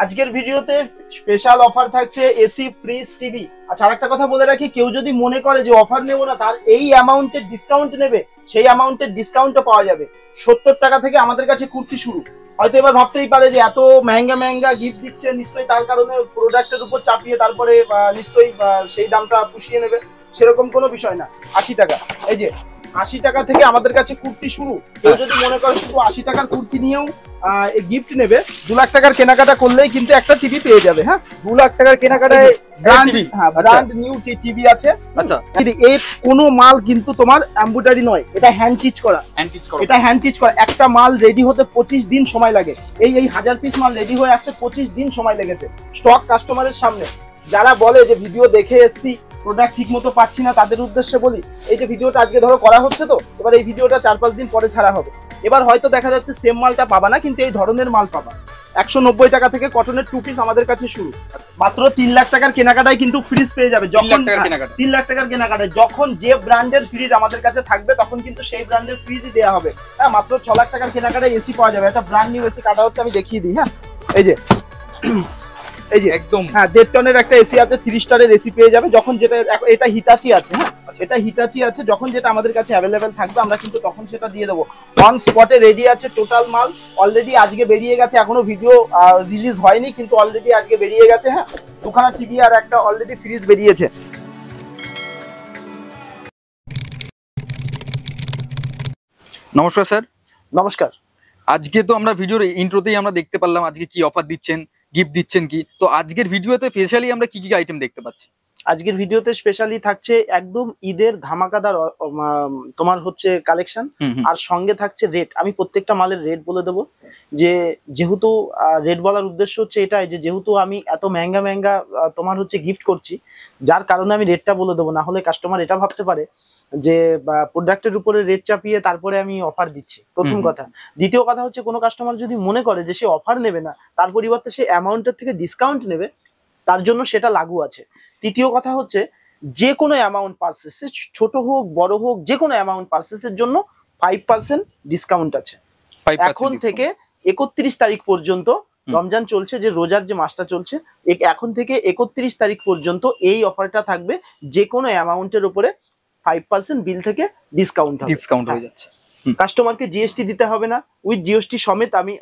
আজকের ভিডিওতে special offer থাকছে এসি, ফ্রিজ, টিভি। আচ্ছা, আরেকটা কথা বলে রাখি, কেউ যদি মনে করে যে অফার নেবো না, তার এই অ্যামাউন্টের ডিসকাউন্ট নেবে, সেই অ্যামাউন্টের ডিসকাউন্টও পাওয়া যাবে। 70 টাকা থেকে আমাদের কাছে কুর্তি শুরু। হয়তো এবার ভাবতেই পারে যে এত মেহেঙ্গা গিফট দিচ্ছে, নিশ্চয়ই তার কারণে প্রোডাক্টের উপর চাপিয়ে তারপরে নিশ্চয়ই সেই দামটা পুষিয়ে নেবে। সেরকম কোনো বিষয় না। 80 টাকা, এই যে 80 টাকা থেকে আমাদের কাছে কুর্তি শুরু। কেউ যদি মনে করে শুধু 80 টাকার কুর্তি নিয়েও গিফট নেবে, 2 লাখ টাকার কেনাকাটা করলেই কিন্তু একটা টিভি পেয়ে যাবে। হ্যাঁ, 2 লাখ টাকার কেনাকাটায় ব্র্যান্ড নিউ টিভি আছে। আচ্ছা, এই কোনো মাল কিন্তু তোমার এমব্রয়ডারি নয়, এটা হ্যান্ড টিচ করা। এটা হ্যান্ড টিচ করা। একটা মাল রেডি হতে 25 দিন সময় লাগে। এই 1000 পিস মাল রেডি হয়ে আসছে, 25 দিন সময় লেগেছে। স্টক কাস্টমারের সামনে। যারা বলে যে ভিডিও দেখে এসছি, প্রোডাক্ট ঠিক মতো পাচ্ছি না, তাদের উদ্দেশ্যে বলি, এই যে ভিডিওটা আজকে ধরো করা হচ্ছে, তো এবার এই ভিডিওটা 4-5 দিন পরে ছাড়া হবে। এবার হয়তো দেখা যাচ্ছে সেম মালটা পাবা না, কিন্তু এই ধরনের মাল পাবা। 190 টাকা থেকে কটনের 2 পিস আমাদের কাছে শুরু। মাত্র 3 লাখ টাকার কেনাকাটায় কিন্তু ফ্রিজ পেয়ে যাবে। যখন 3 লাখ টাকার কেনাকাটায় যখন যে ব্র্যান্ডের ফ্রিজ আমাদের কাছে থাকবে, তখন কিন্তু সেই ব্র্যান্ডের ফ্রিজই দেওয়া হবে। হ্যাঁ, মাত্র 6 লাখ টাকার কেনাকাটায় এসি পাওয়া যাবে। একটা ব্র্যান্ড নিউ এসি কাটা হচ্ছে, আমি দেখিয়ে দিই। হ্যাঁ, এই যে একদম 1.5 টনের একটা এসি আছে, 3 স্টারের এসি পেয়ে যাবে। যখন যেটা, এটা হিটাচি আছে। হ্যাঁ, এটা হিটাচি আছে। যখন যেটা আমাদের কাছে অ্যাভেলেবেল থাকবে, আমরা কিন্তু তখন সেটা দিয়ে দেবো। অন স্পটে রেডি আছে টোটাল মাল। অলরেডি আজকে বেরিয়ে গেছে, এখনো ভিডিও রিলিজ হয়নি, কিন্তু অলরেডি আজকে বেরিয়ে গেছে। হ্যাঁ, 2খানা টিভি আর একটা অলরেডি ফ্রিজ বেরিয়েছে। নমস্কার স্যার। নমস্কার। আজকে তো আমরা ভিডিওর ইন্ট্রোতেই আমরা দেখতে পারলাম আজকে কি অফার দিচ্ছেন, গিফট দিচ্ছেন কি। তো আজকের ভিডিওতে স্পেশালি আমরা কি কি আইটেম দেখতে পাচ্ছি? আজকের ভিডিওতে স্পেশালি থাকছে একদম ঈদের ধামাকাদার তোমার হচ্ছে কালেকশন, আর সঙ্গে থাকছে রেট। আমি প্রত্যেকটা মালের রেট বলে দেবো। যেহেতু রেট বলার উদ্দেশ্য হচ্ছে এটাই যে যেহেতু আমি এত মেহেঙ্গা তোমার হচ্ছে গিফট করছি, যার কারণে আমি রেটটা বলে দেবো। না হলে কাস্টমার এটা ভাবতে পারে যে প্রোডাক্টের উপরে রেট চাপিয়ে তারপরে আমি অফার দিচ্ছি, প্রথম কথা। দ্বিতীয় কথা হচ্ছে, কোনো কাস্টমার যদি মনে করে যে সে অফার নেবে না, তার পরিবর্তে সে অ্যামাউন্টের থেকে ডিসকাউন্ট নেবে, তার জন্য সেটা লাগু আছে। তৃতীয় কথা হচ্ছে, যে কোনো অ্যামাউন্ট পারচেসে, ছোট হোক বড় হোক, যে কোনো অ্যামাউন্ট পারচেসের জন্য 5% ডিসকাউন্ট আছে। এখন থেকে 31 তারিখ পর্যন্ত, রমজান চলছে, যে রোজার যে মাসটা চলছে, এখন থেকে 31 তারিখ পর্যন্ত এই অফারটা থাকবে। যে কোনো অ্যামাউন্টের উপরে 5% বিল থেকে ডিসকাউন্ট হয়ে যাচ্ছে। কাস্টমারকে জিএসটি দিতে হবে না, উইথ জিএসটি সমেত আমি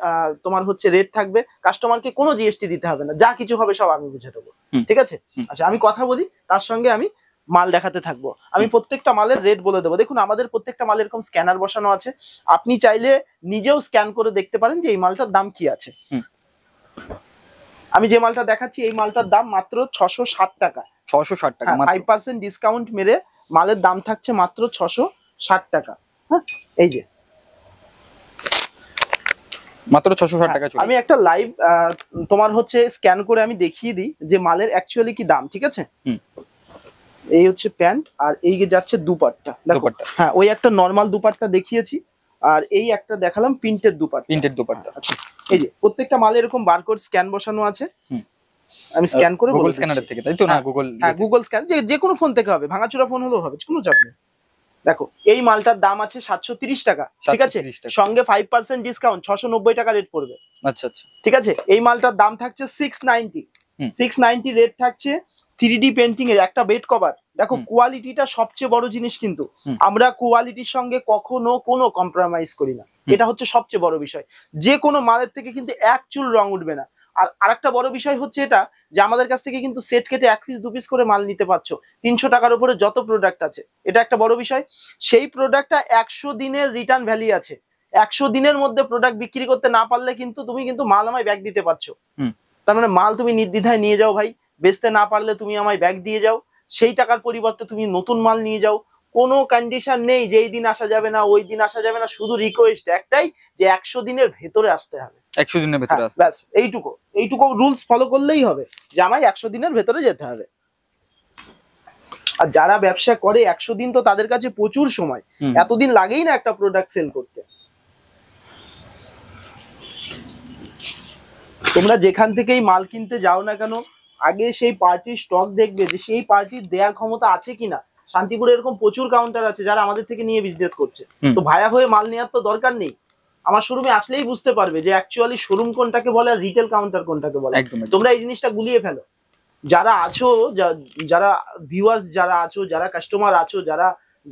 তোমার হচ্ছে রেট থাকবে। কাস্টমারকে কোনো জিএসটি দিতে হবে না, যা কিছু হবে সব আমি বুঝে দেবো। ঠিক আছে? আচ্ছা, আমি কথা বলি, তার সঙ্গে আমি মাল দেখাতে থাকবো। আমি প্রত্যেকটা মালের রেট বলে দেবো। দেখুন, আমাদের প্রত্যেকটা মালের এরকম স্ক্যানার বসানো আছে। আপনি চাইলে নিজেও স্ক্যান করে দেখতে পারেন যে এই মালটার দাম কি আছে। আমি যে মালটা দেখাচ্ছি, এই মালটার দাম মাত্র 660 টাকা। 660 টাকা, 5% ডিসকাউন্ট মেরে মালের দাম থাকছে মাত্র 660 টাকা। হ্যাঁ, এই যে মাত্র 660 টাকা। আমি একটা লাইভ তোমার হচ্ছে স্ক্যান করে আমি দেখিয়ে দিই যে মালের অ্যাকচুয়ালি কি দাম। ঠিক আছে? এই হচ্ছে প্যান্ট, আর এই যাচ্ছে দুপাট্টা। হ্যাঁ, ওই একটা নরমাল দুপাট্টা দেখিয়েছি, আর এই একটা দেখালাম প্রিন্টেড দুপাট্টা। আচ্ছা, এই যে প্রত্যেকটা মালে এরকম বারকোড স্ক্যান বসানো আছে। আমি স্ক্যান করে গুগল স্ক্যানার থেকে, তাই তো? না, গুগল স্ক্যান, যে কোনো ফোন থেকে হবে, ভাঙাচোরা ফোন হলেও হবে, কোনো চাপ নেই। দেখো, এই মালটার দাম আছে 730 টাকা। ঠিক আছে? সঙ্গে 5% ডিসকাউন্ট 690 টাকা রেট পড়বে। আচ্ছা আচ্ছা, ঠিক আছে? এই মালটার দাম থাকছে 690 রেট থাকছে। 3D পেন্টিং এর একটা বেড কভার। দেখো, কোয়ালিটিটা সবচেয়ে বড় জিনিস, কিন্তু আমরা কোয়ালিটির সঙ্গে কখনো কোনো কম্প্রোমাইজ করি না। এটা হচ্ছে সবচেয়ে বড় বিষয়। যে কোনো মালের থেকে কিন্তু এক চুল রং উঠবে না। আর আরেকটা বড় বিষয় হচ্ছে এটা, যে আমাদের কাছ থেকে কিন্তু সেট কেটে 1 পিস 2 পিস করে মাল নিতে পারছো। 300 টাকার উপরে যত প্রোডাক্ট আছে, এটা একটা বড় বিষয়। সেই প্রোডাক্টটা 100 দিনের রিটার্ন ভ্যালি আছে। 100 দিনের মধ্যে প্রোডাক্ট বিক্রি করতে না পারলে কিন্তু তুমি কিন্তু মাল আমায় ব্যাক দিতে পারছো। তার মানে মাল তুমি নির্দ্বিধায় নিয়ে যাও ভাই। বেচতে না পারলে তুমি আমায় ব্যাক দিয়ে যাও। সেই টাকার পরিবর্তে তুমি নতুন মাল নিয়ে যাও। কোনো কন্ডিশন নেই যে এই দিন আসা যাবে না, ওই দিন আসা যাবে না। শুধু রিকোয়েস্ট একটাই, যে 100 দিনের ভেতরে আসতে হবে। 100 দিনের ভেতরে আসতে, ব্যাস এইটুকু রুলস ফলো করলেই হবে, যে আমায় 100 দিনের ভেতরে যেতে হবে। আর যারা ব্যবসা করে 100 দিন, তো তাদের কাছে প্রচুর সময়। এতদিন লাগেই না একটা প্রোডাক্ট সেল করতে। তোমরা যেখান থেকেই মাল কিনতে যাও না কেন, আগে সেই পার্টির স্টক দেখবে যে সেই পার্টির দেওয়ার ক্ষমতা আছে কিনা। শান্তিপুরে এরকম প্রচুর কাউন্টার আছে যারা আমাদের থেকে নিয়ে বিজনেস করছে। তো ভায়া হয়ে মাল নেওয়ার তো দরকার নেই। আমার শোরুমে আসলেই বুঝতে পারবে যে অ্যাকচুয়ালি শোরুম কোনটাকে বলে আর রিটেল কাউন্টার কোনটাকে বলে। তোমরা এই জিনিসটা গুলিয়ে ফেলো। যারা আছো, যারা ভিউয়ার্স যারা আছো, যারা কাস্টমার আছো,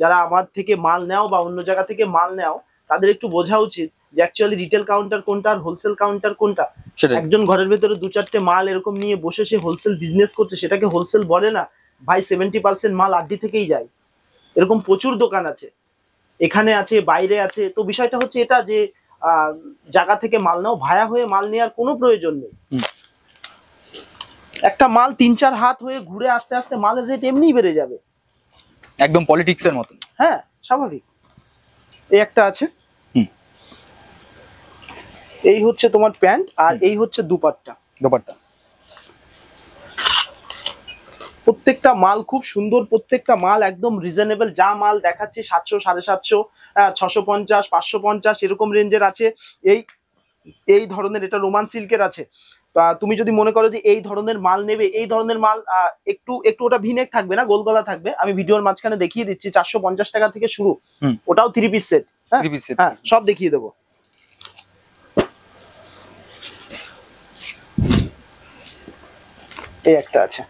যারা আমার থেকে মাল নেও বা অন্য জায়গা থেকে মাল নেও, তাদের একটু বোঝা উচিত যে অ্যাকচুয়ালি রিটেল কাউন্টার কোনটা আর হোলসেল কাউন্টার কোনটা। একজন ঘরের ভেতরে 2-4টে মাল এরকম নিয়ে বসে সে হোলসেল বিজনেস করছে, সেটাকে হোলসেল বলে না ভাই। 70% মাল আড্ডি থেকেই যায়। এরকম প্রচুর দোকান আছে, এখানে আছে, বাইরে আছে। তো বিষয়টা হচ্ছে এটা যে জায়গা থেকে মাল নাও, ভায়া হয়ে মাল নেওয়ার কোনো প্রয়োজন নেই। একটা মাল 3-4 হাত হয়ে ঘুরে আস্তে আস্তে মালের রেট এমনিই বেড়ে যাবে, একদম পলিটিক্সের মতো। হ্যাঁ, স্বাভাবিক। এই একটা আছে, এই হচ্ছে তোমার প্যান্ট, আর এই হচ্ছে দুপাট্টা। প্রত্যেকটা মাল খুব সুন্দর, প্রত্যেকটা মাল একদম রিজনেবল। যা মাল দেখাচ্ছি 700, 750, 650, 550 এরকম রেঞ্জের আছে। এই ধরনের, এটা রোমান সিল্কের আছে। তা তুমি যদি মনে করো যে এই ধরনের মাল নেবে, এই ধরনের মাল একটু ওটা ভিনেক থাকবে না, গোল গলা থাকবে। আমি ভিডিওর মাঝখানে দেখিয়ে দিচ্ছি, 450 টাকা থেকে শুরু। ওটাও 3 পিস সেট। হ্যাঁ, সব দেখিয়ে দেবো। এই একটা আছে।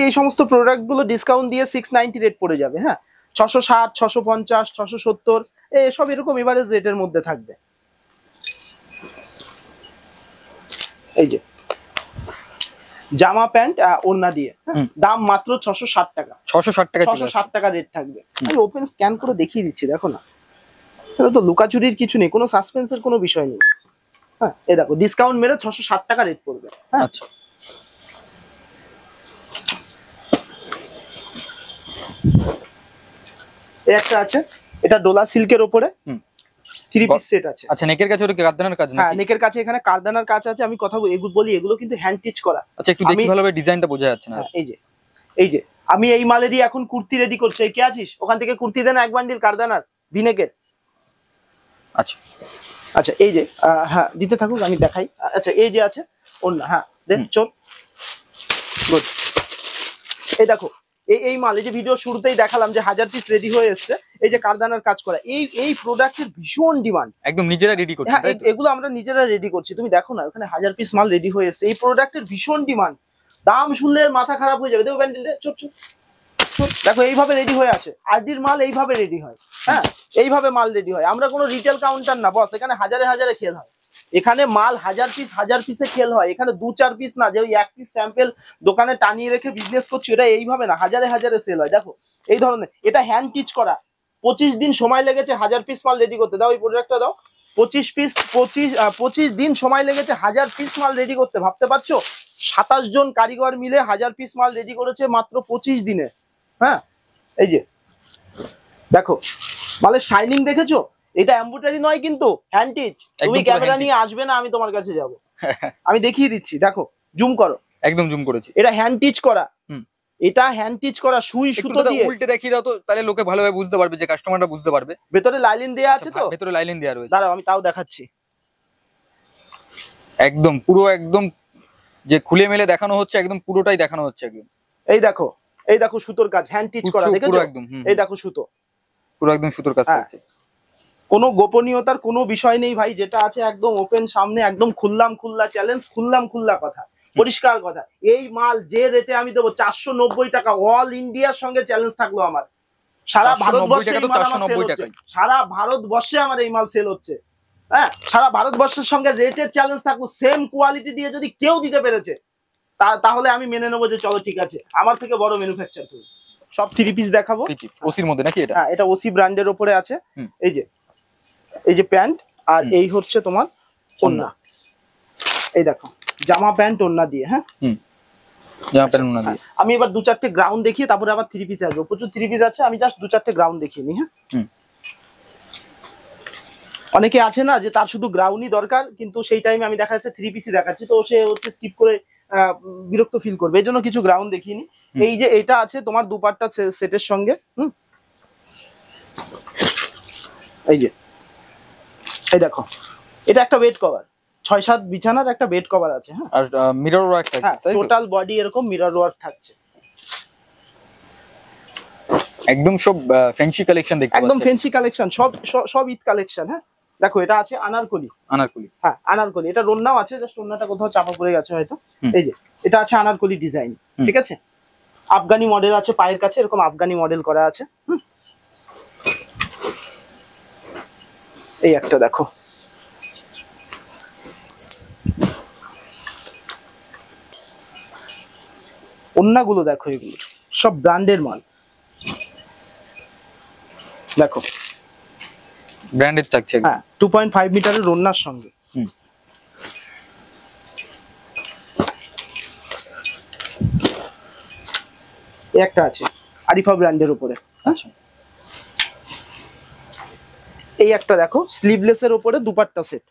এই সমস্ত প্রোডাক্ট গুলো ডিসকাউন্ট দিয়ে 690 রেট পড়ে যাবে। হ্যাঁ, 660, 650, 670 সব এরকম এভারেজ রেটের মধ্যে থাকবে। এই যে জামা প্যান্ট ওড়না দিয়ে, দাম মাত্র 660 টাকা। 660 টাকা রেট থাকবে। আমি ওপেন স্ক্যান করে দেখিয়ে দিচ্ছি, দেখো না। এটা তো লুকাচুরির কিছু নেই, কোনো সাসপেন্সের কোনো বিষয় নেই। হ্যাঁ, এই দেখো ডিসকাউন্ট মেরে 660 টাকা রেট পড়বে। হ্যাঁ, আচ্ছা। এই একটা আছে, এটা ডোলা সিল্কের উপরে 3 পিস সেট আছে। আচ্ছা, নেকের কাছে ওটা কারদানার কাজ না? হ্যাঁ, নেকের কাছে এখানে কারদানার কাজ আছে। আমি কথা বলি, এগুলো কিন্তু হ্যান্ড স্টিচ করা। আচ্ছা, একটু দেখি ভালোভাবে, ডিজাইনটা বোঝা যাচ্ছে না। এই যে আমি এই মালেরই এখন কুর্তি রেডি করছি। এই কে আছিস? ওখান থেকে কুর্তি দেন এক বান্ডিল কারদানার ভিনেকের। আচ্ছা আচ্ছা, এই যে হ্যাঁ, দিতে থাকুক, আমি দেখাই। আচ্ছা, এই যে আছে ওড়না। হ্যাঁ, দেন চল, গুড। এই দেখো, এই মাল, এই যে ভিডিও শুরুতেই দেখালাম যে 1000 পিস রেডি হয়ে এসছে। এই যে কারদানার কাজ করা, এই প্রোডাক্টের ভীষণ ডিমান্ড। একদম নিজেরা রেডি করছি। হ্যাঁ, এগুলো আমরা নিজেরা রেডি করছি। তুমি দেখো না, ওখানে 1000 পিস মাল রেডি হয়ে এসছে। এই প্রোডাক্টের ভীষণ ডিমান্ড। দাম শুনলে মাথা খারাপ হয়ে যাবে। দেখো ব্যান্ডেলটা, চুপ চুপ, দেখো এইভাবে রেডি হয়ে আছে। আরডির মাল এইভাবে রেডি হয়। হ্যাঁ, এইভাবে মাল রেডি হয়। আমরা কোনো রিটেল কাউন্টার না বস, এখানে হাজারে হাজারে খেল হয়। এখানে মাল 1000 পিসে খেল হয়। এখানে 2-4 পিস না, যে ওই 1 পিস স্যাম্পল দোকানে টানিয়ে রেখে বিজনেস করছি, ওটা এইভাবে না, হাজারে হাজারে সেল হয়। দেখো এই ধরনের, এটা হ্যান্ড স্টিচ করা। 25 দিন সময় লেগেছে 1000 পিস মাল রেডি করতে। দাও এই প্রোডাক্টটা দাও। 25 দিন সময় লেগেছে 1000 পিস মাল রেডি করতে। ভাবতে পারছো? 27 জন কারিগর মিলে 1000 পিস মাল রেডি করেছে মাত্র 25 দিনে। হ্যাঁ, এই যে দেখো মালের শাইনিং দেখেছো? এটা এমব্রয়ডারি নয় কিন্তু হ্যান্ড স্টিচ। তুমি ক্যামেরা নিয়ে আসবে না, আমি তোমার কাছে যাব। আমি দেখিয়ে দিচ্ছি, দেখো, জুম করো। একদম জুম করেছি। এটা হ্যান্ড স্টিচ করা। এটা হ্যান্ড স্টিচ করা, সুই সুতো দিয়ে। উল্টে দেখিয়ে দাও তো, তাহলে লোকে ভালোভাবে বুঝতে পারবে, যে কাস্টমাররা বুঝতে পারবে। ভেতরে লাইলিন দেয়া আছে তো? ভেতরে লাইলিন দেয়া রয়েছে। দাঁড়াও, আমি তাও দেখাচ্ছি। একদম পুরো, একদম যে খুলে মেলে দেখানো হচ্ছে, একদম পুরোটাই দেখানো হচ্ছে একদম। এই দেখো সুতোর কাজ, হ্যান্ড স্টিচ করা, দেখেছো? একদম। এই দেখো সুতো, পুরো একদম সুতোর কাজ আছে। কোনো গোপনীয়তার কোনো বিষয় নেই ভাই। যেটা আছে একদম ওপেন সামনে, একদম খুল্লা চ্যালেঞ্জ, খুল্লা কথা, পরিষ্কার কথা। এই মাল যে রেটে আমি দেবো 490 টাকা, অল ইন্ডিয়ার সঙ্গে চ্যালেঞ্জ থাকলো আমার। সারা ভারতবর্ষে আমার এই মাল সেল হচ্ছে। হ্যাঁ, সারা ভারতবর্ষের সঙ্গে রেটের চ্যালেঞ্জ থাকলো। সেম কোয়ালিটি দিয়ে যদি কেউ দিতে পেরেছে, তাহলে আমি মেনে নেবো যে চলো ঠিক আছে, আমার থেকে বড় ম্যানুফ্যাকচার তুমি। সব 3 পিস দেখাবো। ওসির মধ্যে নাকি এটা? হ্যাঁ, এটা ওসি ব্র্যান্ডের উপরে আছে। এই যে প্যান্ট, আর এই হচ্ছে তোমার ওড়না। এই দেখো জামা প্যান্ট ওড়না দিয়ে। হ্যাঁ, জামা প্যান্ট ওড়না দিয়ে। আমি এবার 2-4টে গ্রাউন্ড দেখিয়ে তারপরে আবার 3 পিস আসবো। প্রচুর 3 পিস আছে, আমি জাস্ট 2-4টে গ্রাউন্ড দেখিয়ে নিই। হ্যাঁ, অনেকে আছে না যে তার শুধু গ্রাউন্ডই দরকার, কিন্তু সেই টাইমে আমি দেখা যাচ্ছে 3 পিসই দেখাচ্ছি, তো সে হচ্ছে স্কিপ করে বিরক্ত ফিল করবে। এই জন্য কিছু গ্রাউন্ড দেখিয়ে নিই। এই যে এটা আছে তোমার দুপাট্টা সেটের সঙ্গে। এই দেখো, এটা একটা বেড কভার, 6-7 বিছানার একটা বেড কভার আছে। হ্যাঁ, আর মিরর ওয়ার্ক থাকছে, টোটাল বডি এরকম মিরর ওয়ার্ক থাকছে। একদম সব ফ্যান্সি কালেকশন দেখতে একদম ফ্যান্সি কালেকশন, সব ঈদ কালেকশন। হ্যাঁ দেখো এটা আছে আনারকলি। আনারকলি, হ্যাঁ আনারকলি, এটা রন্নাও আছে, জাস্ট রন্নাটা কোথাও চাপা পড়ে গেছে হয়তো। এই যে এটা আছে আনারকলি ডিজাইন, ঠিক আছে। আফগানি মডেল আছে পায়ের কাছে, এরকম আফগানি মডেল করা আছে। এই একটা দেখো, ওন্নাগুলো দেখো, এগুলো সব ব্র্যান্ডের মাল, দেখো ব্র্যান্ডেড থাকছে। হ্যাঁ 2.5 মিটারের ওন্নার সঙ্গে। একটা আছে আরিফা ব্র্যান্ডের উপরে। আচ্ছা, এই একটা দেখো স্লিভলেসের উপরে দুপাট্টা সেট।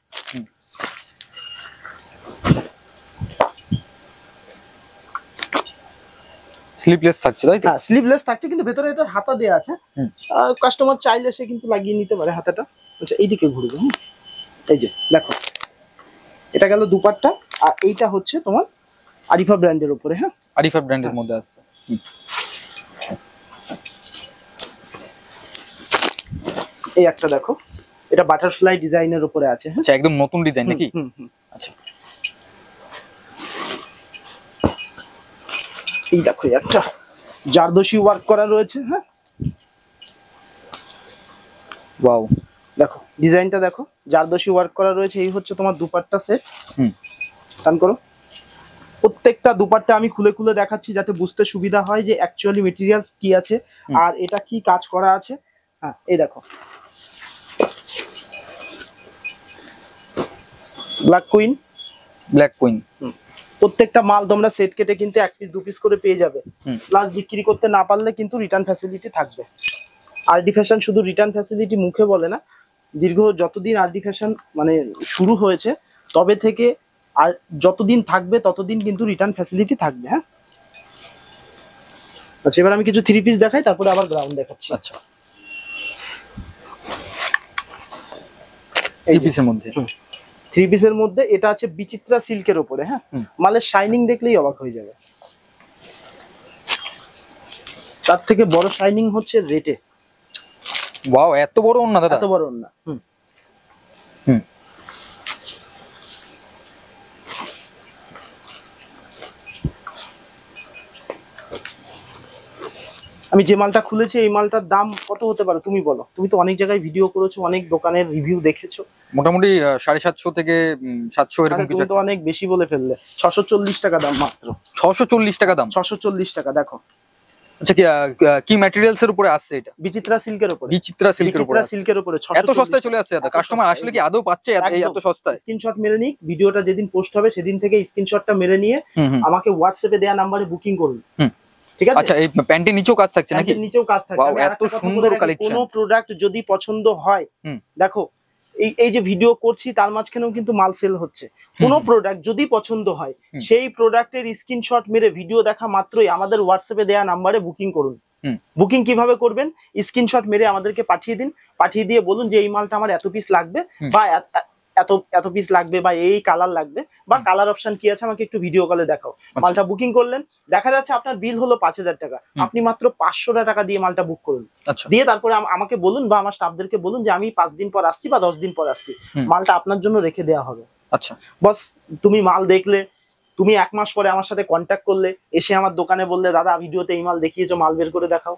স্লিপলেস থাকছে তাই তো? হ্যাঁ স্লিভলেস থাকছে, কিন্তু ভেতরে এটা হাতা দেয়া আছে, কাস্টমার চাইলে সে কিন্তু লাগিয়ে নিতে পারে হাতাটা। আচ্ছা এইদিকে ঘুরবে। এই যে দেখো এটা গেল দুপাট্টা, আর এইটা হচ্ছে তোমার আরিফা ব্র্যান্ডের উপরে। হ্যাঁ আরিফা ব্র্যান্ডের মধ্যে আসছে। এই একটা দেখো, এটা বাটারফ্লাই ডিজাইনের উপরে আছে। হ্যাঁ আচ্ছা, একদম নতুন ডিজাইন নাকি? আচ্ছা, এই দেখো একটা জারদোশি ওয়ার্ক করা রয়েছে। হ্যাঁ ওয়াও, দেখো ডিজাইনটা দেখো, জারদোশি ওয়ার্ক করা রয়েছে। এই হচ্ছে তোমার দুপাট্টা সেট। টান করো। প্রত্যেকটা দুপাট্টা আমি খুলে খুলে দেখাচ্ছি যাতে বুঝতে সুবিধা হয় যে অ্যাকচুয়ালি মেটেরিয়ালস কি আছে আর এটা কি কাজ করা আছে। হ্যাঁ এই দেখো ব্ল্যাক কুইন, ব্ল্যাক কুইন। প্রত্যেকটা মাল তোমরা সেট কেটে কিন্তু 1 পিস 2 পিস করে পেয়ে যাবে। প্লাস বিক্রি করতে না পারলে কিন্তু রিটার্ন ফ্যাসিলিটি থাকবে। আরডি ফ্যাশন শুধু রিটার্ন ফ্যাসিলিটি মুখে বলে না, দীর্ঘ যতদিন আরডি ফ্যাশন মানে শুরু হয়েছে তবে থেকে আর যতদিন থাকবে ততদিন কিন্তু রিটার্ন ফ্যাসিলিটি থাকবে। হ্যাঁ আচ্ছা, এবার আমি কিছু 3 পিস দেখাই, তারপরে আবার গ্রাউন্ড দেখাচ্ছি। আচ্ছা, এই পিসের মধ্যে 3 পিসের মধ্যে এটা আছে বিচিত্রা সিল্কের উপরে। হ্যাঁ মালের শাইনিং দেখলেই অবাক হয়ে যাবে। তার থেকে বড় শাইনিং হচ্ছে রেটে। ওয়াও, এত বড় ওন্না দাদা? এত বড় ওন্না। আমি যে মালটা খুলেছি এই মালটার দাম কত হতে পারে তুমি বলো? তুমি তো অনেক জায়গায় ভিডিও করেছো, অনেক দোকানের রিভিউ দেখেছো। মোটামুটি 750 থেকে 700 এরকম কিছু। তুমি তো অনেক বেশি বলে ফেললে। 640 টাকা দাম মাত্র। 640 টাকা দাম? 640 টাকা। দেখো আচ্ছা, কি ম্যাটেরিয়ালস এর উপরে আসছে এটা? বিচিত্রা সিল্কের উপরে। বিচিত্রা সিল্কের উপরে। বিচিত্রা সিল্কের উপরে এত সস্তায় চলে আসছে দাদা? কাস্টমার আসলে কি আদৌ পাচ্ছে এত সস্তায়? স্ক্রিনশট মেরে নিক, ভিডিওটা যেদিন পোস্ট হবে সেদিন থেকে স্ক্রিনশটটা মেরে নিয়ে আমাকে হোয়াটসঅ্যাপে দেয়া নম্বরে বুকিং করুন। ঠিক আছে? আচ্ছা, এই প্যান্টের নিচেও কাজ থাকছে নাকি? প্যান্টের নিচেও কাজ থাকছে। ওয়াও, এত সুন্দর কালেকশন। কোনো প্রোডাক্ট যদি পছন্দ হয়, দেখো এই যে ভিডিও করছি তার মাঝখানেও কিন্তু মাল সেল হচ্ছে। কোনো প্রোডাক্ট যদি পছন্দ হয় সেই প্রোডাক্টের স্ক্রিনশট মেরে ভিডিও দেখা মাত্রই আমাদের হোয়াটসঅ্যাপে দেয়া নম্বরে বুকিং করুন। বুকিং কিভাবে করবেন? স্ক্রিনশট মেরে আমাদেরকে পাঠিয়ে দিন, পাঠিয়ে দিয়ে বলুন যে এই মালটা আমার এত পিস লাগবে বা এত পিস লাগবে বা এই কালার লাগবে বা কালার অপশন কি আছে আমাকে একটু ভিডিও কলে দেখাও। মালটা বুকিং করলেন, দেখা যাচ্ছে আপনার বিল হলো 5000 টাকা, আপনি মাত্র 500 টাকা দিয়ে মালটা বুক করুন। দিয়ে তারপরে আমাকে বলুন বা আমার স্টাফদেরকে বলুন যে আমি 5 দিন পর আসছি বা 10 দিন পর আসছি, মালটা আপনার জন্য রেখে দেওয়া হবে। আচ্ছা বস, তুমি মাল দেখলে, তুমি 1 মাস পরে আমার সাথে কন্ট্যাক্ট করলে, এসে আমার দোকানে বললে দাদা ভিডিওতে এই মাল দেখিয়েছো, মাল বের করে দেখাও।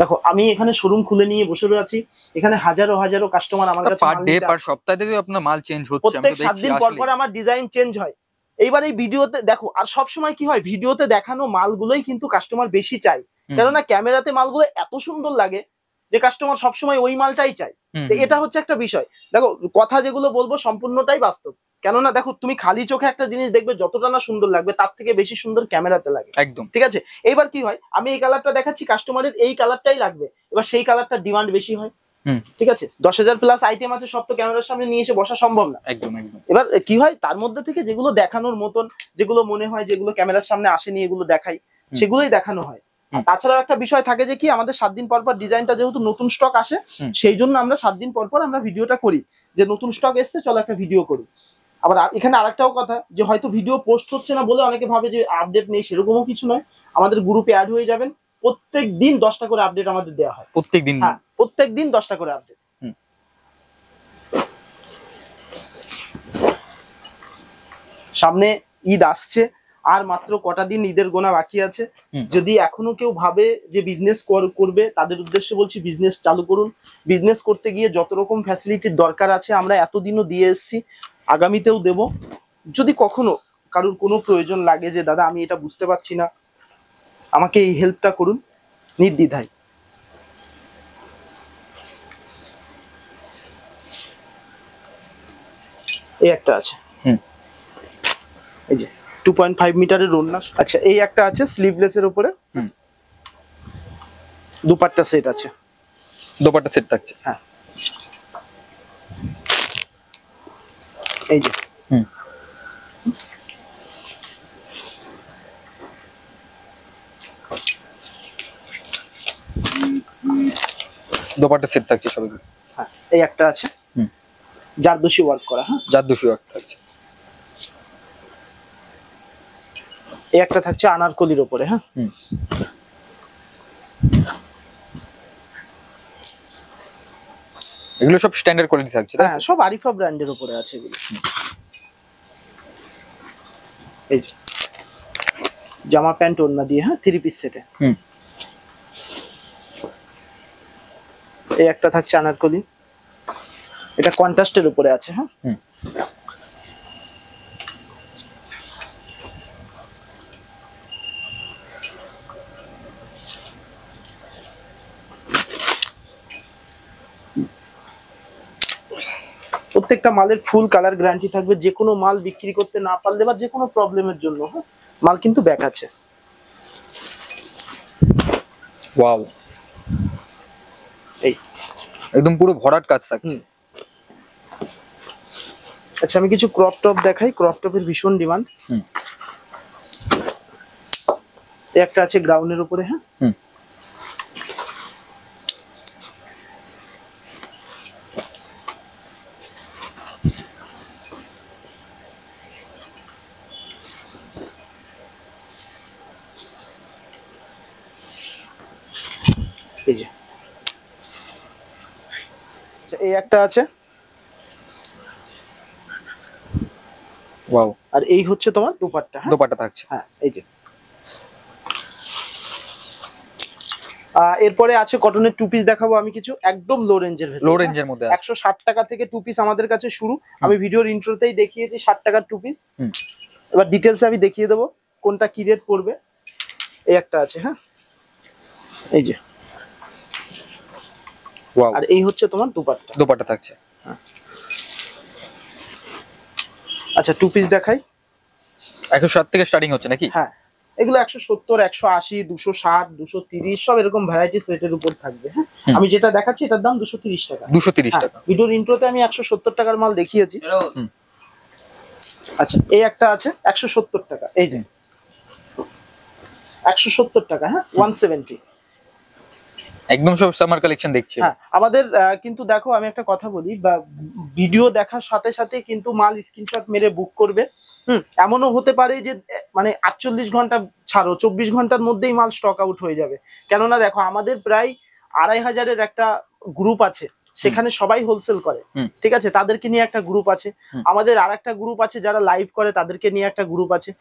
দেখো আমি এখানে শোরুম খুলে নিয়ে বসে আছি, এখানে হাজারো হাজারো কাস্টমার আমার কাছে পার ডে পার সপ্তাহে যদি আপনার মাল চেঞ্জ হচ্ছে, প্রত্যেক 7 দিন পর পর আমার ডিজাইন চেঞ্জ হয়। এইবার এই ভিডিওতে দেখো, আর সব সময় কি হয়, ভিডিওতে দেখানো মালগুলোই কিন্তু কাস্টমার বেশি চায়, কেননা ক্যামেরাতে মালগুলো এত সুন্দর লাগে যে কাস্টমার সবসময় ওই মালটাই চায়। এটা হচ্ছে একটা বিষয়। দেখো কথা যেগুলো বলবো সম্পূর্ণটাই বাস্তব, কেননা দেখো তুমি খালি চোখে একটা জিনিস দেখবে যতটা না সুন্দর লাগবে তার থেকে বেশি সুন্দর ক্যামেরাতে লাগে। একদম ঠিক আছে? এইবার কি হয়, আমি এই কালারটা দেখাচ্ছি, কাস্টমারের এই কালারটাই লাগবে, এবার সেই কালারটার ডিমান্ড বেশি হয়। ঠিক আছে? 10,000 প্লাস আইটেম আছে, সব তো ক্যামেরার সামনে নিয়ে এসে বসা সম্ভব না। একদম একদম। এবার কি হয়, তার মধ্যে থেকে যেগুলো দেখানোর মতন, যেগুলো মনে হয় যেগুলো ক্যামেরার সামনে আসেনি এগুলো দেখাই, সেগুলোই দেখানো হয়। তাছাড়াও একটা বিষয় থাকে যে কি, আমাদের 7 দিন পর পর ডিজাইনটা যেহেতু নতুন স্টক আসে, সেই জন্য আমরা 7 দিন পর পর আমরা ভিডিওটা করি, যে নতুন স্টক এসছে চলো একটা ভিডিও করি। আবার এখানে আরেকটাও কথা, যে হয়তো ভিডিও পোস্ট হচ্ছে না বলে অনেকে ভাবে যে আপডেট নেই, সেরকমও কিছু নয়। আমাদের গ্রুপে অ্যাড হয়ে যাবেন, প্রত্যেক দিন 10টা করে আপডেট আমাদের দেওয়া হয়। প্রত্যেক দিন? হ্যাঁ, প্রত্যেক দিন 10টা করে আপডেট। সামনে ঈদ আসছে, আর মাত্র কটা দিন ঈদের গোনা বাকি আছে। যদি এখনো কেউ ভাবে যে বিজনেস করবে, তাদের উদ্দেশ্যে বলছি বিজনেস চালু করুন। বিজনেস করতে গিয়ে যত রকম ফ্যাসিলিটির দরকার আছে আমরা এতদিনও দিয়ে এসেছি, আগামীতেও দেব। যদি কখনো কারোর কোনো প্রয়োজন লাগে যে দাদা আমি এটা বুঝতে পারছি না, আমাকে এই হেল্পটা করুন, নির্দ্বিধায়। এই একটা আছে, এই যে 2.5 মিটারের ওড়না। আচ্ছা, এই একটা আছে স্লিভলেসের উপরে, দুপাট্টা সেট আছে। দোপাট্টা সেট থাকছে? হ্যাঁ, এই যে দোপাট্টা সেট থাকছে সবগুলো। হ্যাঁ, এই একটা আছে জারদোসি ওয়ার্ক করা। হ্যাঁ, জারদোসি ওয়ার্ক থাকছে। এই একটা থাকছে আনারকলির উপরে। হ্যাঁ, এগুলো সব স্ট্যান্ডার্ড কোয়ালিটি থাকছে? হ্যাঁ, সব আরিফা ব্র্যান্ডের উপরে আছে এগুলো। এই যে জামা প্যান্ট ওড়না দিয়ে, হ্যাঁ, 3 পিস সেটে। এই একটা থাকছে আনারকলি, এটা কন্ট্রাস্টের উপরে আছে। হ্যাঁ, প্রত্যেকটা মালের ফুল কালার গ্যারান্টি থাকবে। যে কোনো মাল বিক্রি করতে না পারলে বা যে কোনো প্রবলেমের জন্য, হ্যাঁ, মাল কিন্তু ব্যাক আছে। ওয়াও, এই একদম পুরো ভরাট কাজ থাকছে। আচ্ছা, আমি কিছু ক্রপ টপ দেখাই। ক্রপ টপের ভীষণ ডিমান্ড। এই একটা আছে গ্রাউন্ডের উপরে। হ্যাঁ, এই যে এই একটা আছে। ওয়াও, আর এই হচ্ছে তোমার দুপাট্টা। দোপাট্টা থাকছে। হ্যাঁ, এই যে এরপরে আছে কটনের টু পিস দেখাবো আমি কিছু, একদম লো রেঞ্জের ভেতরে। লো রেঞ্জের মধ্যে 160 টাকা থেকে টু পিস আমাদের কাছে শুরু। আমি ভিডিওর ইন্ট্রোতেই দেখিয়েছি 60 টাকার টু পিস। এবার ডিটেলসে আমি দেখিয়ে দেবো কোনটা কি রেট পড়বে। এই একটা আছে। হ্যাঁ, এই যে, ওয়াও, আর এই হচ্ছে তোমার দুপাট্টা। দোপাট্টা থাকছে। আচ্ছা, টু পিস দেখাই। 160 থেকে স্টার্টিং হচ্ছে নাকি? হ্যাঁ, এগুলো 170, 180, 260, 230 সব এরকম ভ্যারাইটিস রেটের উপর থাকবে। হ্যাঁ, আমি যেটা দেখাচ্ছি এটার দাম 230 টাকা। 230 টাকা। ভিডিওর ইন্ট্রোতে আমি 170 টাকার মাল দেখিয়েছি। আচ্ছা, এই একটা আছে 170 টাকা। এই যে 170 টাকা। হ্যাঁ, 170। একদম সব সামার কালেকশন দেখছি। হ্যাঁ, আমাদের কিন্তু দেখো আমি একটা কথা বলি, বা ভিডিও দেখার সাথে সাথে কিন্তু মাল স্ক্রিনশট মেরে বুক করবে। এমনও হতে পারে যে মানে 48 ঘন্টা ছাড়ো, 24 ঘন্টার মধ্যেই মাল স্টক আউট হয়ে যাবে। কেননা দেখো আমাদের প্রায় 2500-এর একটা গ্রুপ আছে, সেখানে সবাই হোলসেল করে। ঠিক আছে, তাদেরকে নিয়ে একটা গ্রুপ আছে। আমাদের আর একটা গ্রুপ আছে যারা লাইভ করে, তাদেরকে নিয়ে একটা গ্রুপ আছে।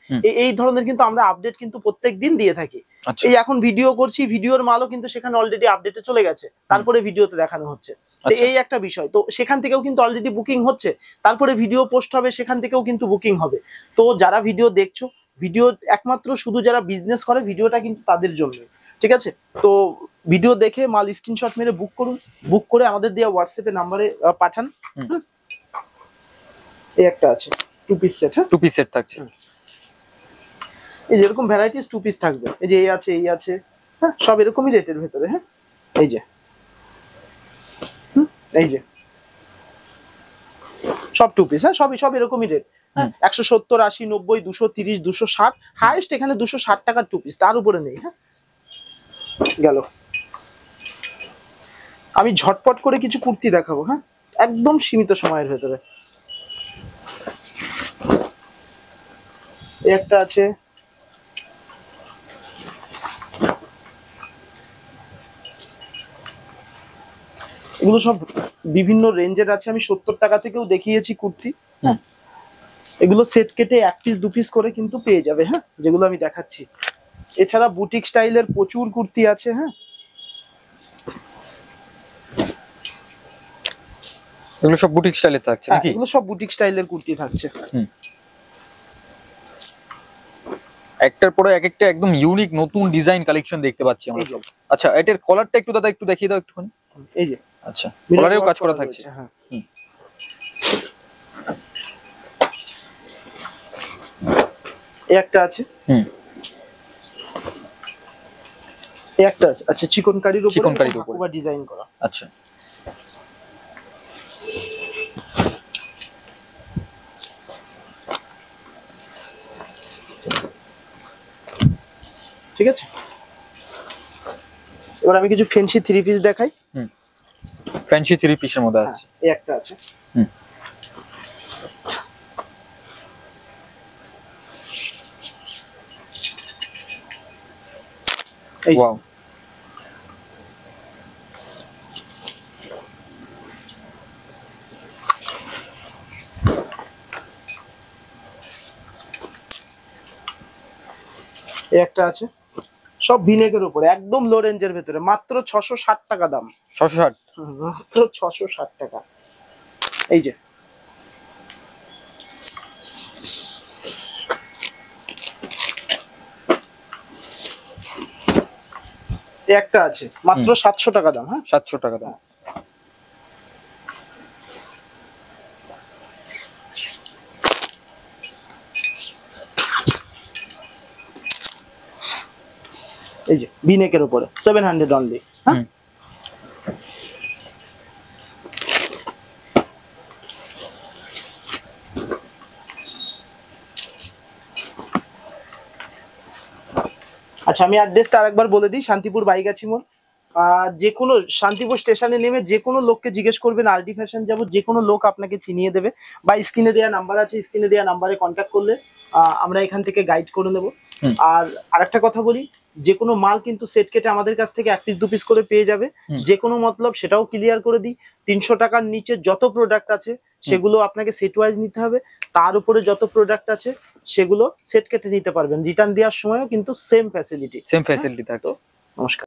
এই ধরনের কিন্তু আমরা আপডেট কিন্তু প্রত্যেক দিন দিয়ে থাকি। এই এখন ভিডিও করছি, ভিডিওর মালও কিন্তু সেখানে অলরেডি আপডেটে চলে গেছে, তারপরে ভিডিওতে দেখানো হচ্ছে। তো এই একটা বিষয়, তো সেখান থেকেও কিন্তু অলরেডি বুকিং হচ্ছে, তারপরে ভিডিও পোস্ট হবে, সেখান থেকেও কিন্তু বুকিং হবে। তো যারা ভিডিও দেখছো, ভিডিও একমাত্র শুধু যারা বিজনেস করে, ভিডিওটা কিন্তু তাদের জন্য। ঠিক আছে, তো ভিডিও দেখে মাল স্ক্রিনশট মেরে বুক করুন। বুক করে আমাদের দেওয়া হোয়াটসঅ্যাপে নাম্বারে পাঠান। এই একটা আছে টু পিস সেট। হ্যাঁ, টু পিস সেট থাকছে। এই যেরকম ভ্যারাইটিস টু পিস থাকবে, এই যে এই আছে, এই আছে। হ্যাঁ, সব এরকমই রেটের ভেতরে। হ্যাঁ, এই যে এই যে সব টু পিস। হ্যাঁ, সব এরকমই রেট। হ্যাঁ, 170, 80, 90, 230, 260, হাইয়েস্ট এখানে 260 টাকার টু পিস, তার উপরে নেই। হ্যাঁ, গেল। আমি ঝটপট করে কিছু কুর্তি দেখাবো। হ্যাঁ, একদম সীমিত সময়ের ভেতরে। এই একটা আছে, এগুলো সব বিভিন্ন রেঞ্জের আছে, আমি 70 টাকা থেকেও দেখিয়েছি কুর্তি। হ্যাঁ, এগুলো সেট কেটে 1 পিস 2 পিস করে কিন্তু পেয়ে যাবে। হ্যাঁ, যেগুলো আমি দেখাচ্ছি। এছাড়া বুটিক স্টাইলের প্রচুর কুর্তি আছে। হ্যাঁ, এগুলো সব বুটিক স্টাইলে থাকছে নাকি? এগুলো সব বুটিক স্টাইলের কুর্তি থাকছে। একটার পরে এক একটা একদম ইউনিক নতুন ডিজাইন কালেকশন দেখতে পাচ্ছি আমরা সব। আচ্ছা, এটার কলারটা একটু দাদা একটু দেখিয়ে দাও একটুখানি। এই যে আচ্ছা, কলারেও কাজ করা থাকছে। হ্যাঁ, এই একটা আছে। এই একটা আছে। আচ্ছা, চিকনকারির উপরে ডিজাইন করা। আচ্ছা, ঠিক আছে। এবার আমি কিছু ফ্যান্সি 3 পিস দেখাই। ফ্যান্সি 3 পিসের মধ্যে আছে। এই একটা আছে। এই ওয়াও, এই একটা আছে। সব ভিনেকের উপরে, একদম লো রেঞ্জের ভেতরে, মাত্র 660 টাকা দাম। 660? মাত্র 660 টাকা। এই যে এই একটা আছে, মাত্র 700 টাকা দাম। হ্যাঁ, 700 টাকা দাম। এই যে ভিনেকের উপরে 700 অনলি। হ্যাঁ, আচ্ছা, আমি অ্যাড্রেসটা আরেকবার বলে দিই। শান্তিপুর বাইগাছি মোড়। যে কোনো শান্তিপুর স্টেশনে নেমে যে কোনো লোককে জিজ্ঞেস করবেন আরডি ফ্যাশন যাব, যে কোনো লোক আপনাকে চিনিয়ে দেবে। বা স্ক্রিনে দেওয়া নাম্বার আছে, স্ক্রিনে দেওয়া নাম্বারে কন্ট্যাক্ট করলে আমরা এখান থেকে গাইড করে নেব। আর আরেকটা কথা বলি, যে কোনো মাল কিন্তু সেট কেটে আমাদের কাছ থেকে 1 পিস 2 পিস করে পেয়ে যাবে। যে কোনো মতলব সেটাও ক্লিয়ার করে দিই। 300 টাকার নিচে যত প্রোডাক্ট আছে সেগুলো আপনাকে সেট ওয়াইজ নিতে হবে। তার উপরে যত প্রোডাক্ট আছে সেগুলো সেট কেটে নিতে পারবেন। রিটার্ন দেওয়ার সময়ও কিন্তু সেম ফ্যাসিলিটি থাকতো। নমস্কার।